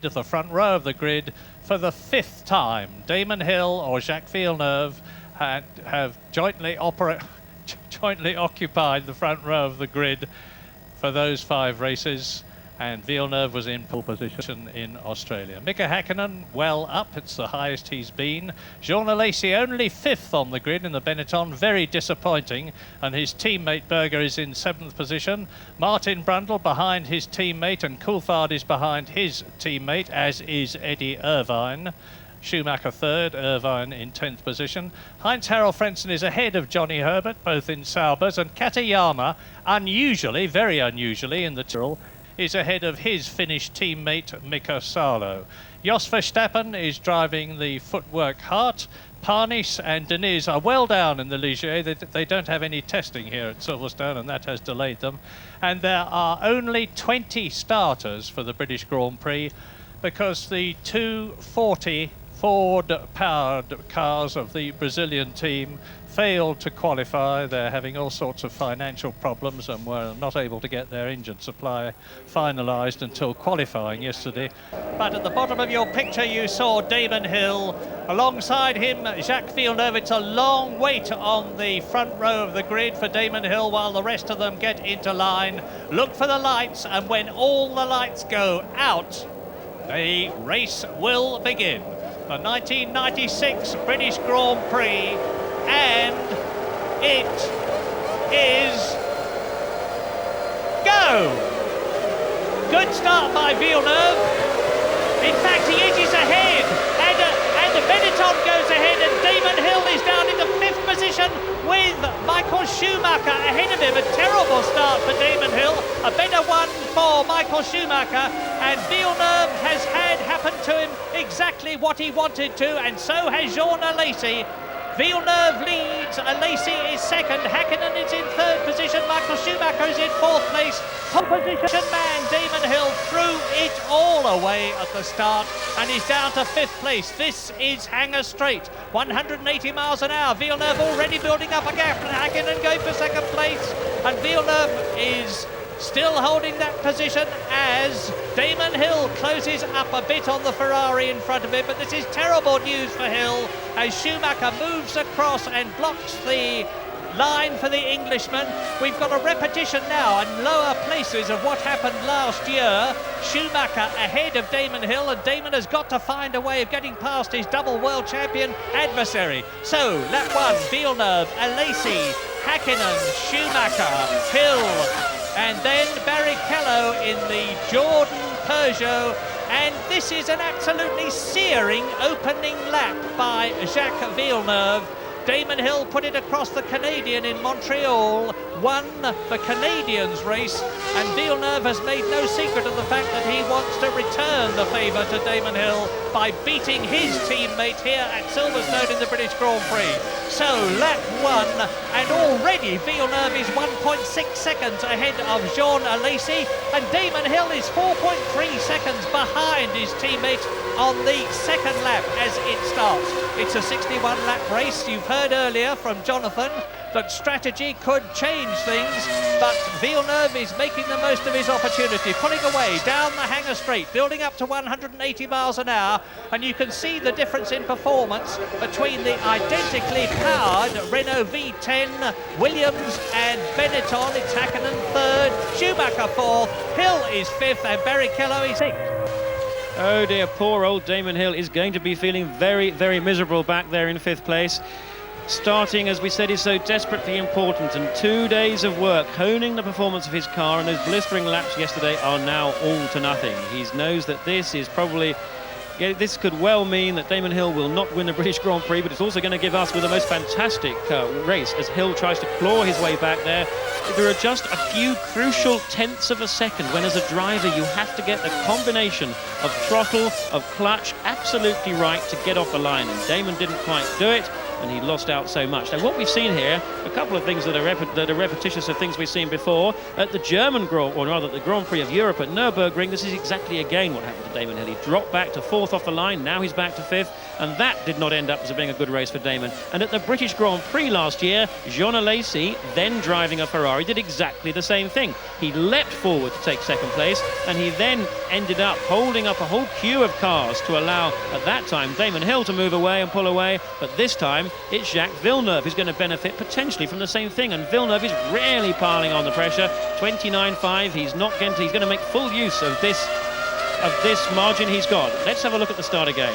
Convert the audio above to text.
to the front row of the grid for the 5th time. Damon Hill or Jacques Villeneuve have jointly occupied the front row of the grid for those 5 races, and Villeneuve was in pole position in Australia. Mika Häkkinen well up, it's the highest he's been. Jean Alesi only 5th on the grid in the Benetton, very disappointing, and his teammate Berger is in 7th position. Martin Brundle behind his teammate, and Coulthard is behind his teammate, as is Eddie Irvine. Schumacher 3rd, Irvine in 10th position. Heinz-Harald Frentzen is ahead of Johnny Herbert, both in Saubers, and Katayama, unusually, very unusually, in the Tyrrell, is ahead of his Finnish teammate Mika Salo. Jos Verstappen is driving the footwork Hart. Parnis and Deniz are well down in the Ligier. They don't have any testing here at Silverstone, and that has delayed them. And there are only 20 starters for the British Grand Prix, because the 240 Ford-powered cars of the Brazilian team failed to qualify. They're having all sorts of financial problems and were not able to get their engine supply finalised until qualifying yesterday. But at the bottom of your picture you saw Damon Hill. Alongside him, Jacques Villeneuve. It's a long wait on the front row of the grid for Damon Hill while the rest of them get into line. Look for the lights, and when all the lights go out, the race will begin. The 1996 British Grand Prix, and it is go! Good start by Villeneuve. In fact, he edges ahead, and the Benetton goes ahead, and Damon Hill is down in the 5th position with Michael Schumacher ahead of him. A terrible start for Damon Hill, a better one for Michael Schumacher, and Villeneuve has had happen to him exactly what he wanted to, and so has Jean Alesi. Villeneuve leads, Alesi is 2nd, Häkkinen is in 3rd position, Michael Schumacher is in 4th place. Pole position man Damon Hill threw it all away at the start and is down to 5th place. This is Hangar Straight, 180 miles an hour. Villeneuve already building up a gap, and Häkkinen going for 2nd place, and Villeneuve is still holding that position as Damon Hill closes up a bit on the Ferrari in front of him. But this is terrible news for Hill as Schumacher moves across and blocks the line for the Englishman. We've got a repetition now in lower places of what happened last year. Schumacher ahead of Damon Hill, and Damon has got to find a way of getting past his double world champion adversary. So lap 1, Villeneuve, Alesi, Häkkinen, Schumacher, Hill, and then Barrichello in the Jordan Peugeot. And this is an absolutely searing opening lap by Jacques Villeneuve. Damon Hill put it across the Canadian in Montreal, won the Canadians race, and Villeneuve has made no secret of the fact that he wants to return the favour to Damon Hill by beating his teammate here at Silverstone in the British Grand Prix. So lap 1, and already Villeneuve is 1.6 seconds ahead of Jean Alesi, and Damon Hill is 4.3 seconds behind his teammate on the 2nd lap as it starts. It's a 61 lap race. You've heard earlier from Jonathan that strategy could change things, but Villeneuve is making the most of his opportunity, pulling away down the Hangar Straight, building up to 180 miles an hour, and you can see the difference in performance between the identically powered Renault V10, Williams and Benetton. It's Häkkinen 3rd, Schumacher 4th, Hill is 5th, and Barrichello is 6th. Oh dear, poor old Damon Hill is going to be feeling very, very miserable back there in 5th place. Starting, as we said, is so desperately important, and 2 days of work honing the performance of his car, and those blistering laps yesterday are now all to nothing. He knows that this is probably... This could well mean that Damon Hill will not win the British Grand Prix, but it's also going to give us with the most fantastic race as Hill tries to claw his way back there. There are just a few crucial tenths of a second when, as a driver, you have to get the combination of throttle, of clutch absolutely right to get off the line, and Damon didn't quite do it. and he lost out so much. Now, what we've seen here, a couple of things that are repetitious of things we've seen before. At the German the Grand Prix of Europe at Nürburgring, this is exactly again what happened to Damon Hill. He dropped back to 4th off the line, now he's back to 5th, and that did not end up as being a good race for Damon. And at the British Grand Prix last year, Jean Alesi, then driving a Ferrari, did exactly the same thing. He leapt forward to take 2nd place, and he then ended up holding up a whole queue of cars to allow, at that time, Damon Hill to move away and pull away. But this time, it's Jacques Villeneuve who's going to benefit potentially from the same thing. And Villeneuve is really piling on the pressure. 29.5. He's going to make full use of this margin he's got. Let's have a look at the start again.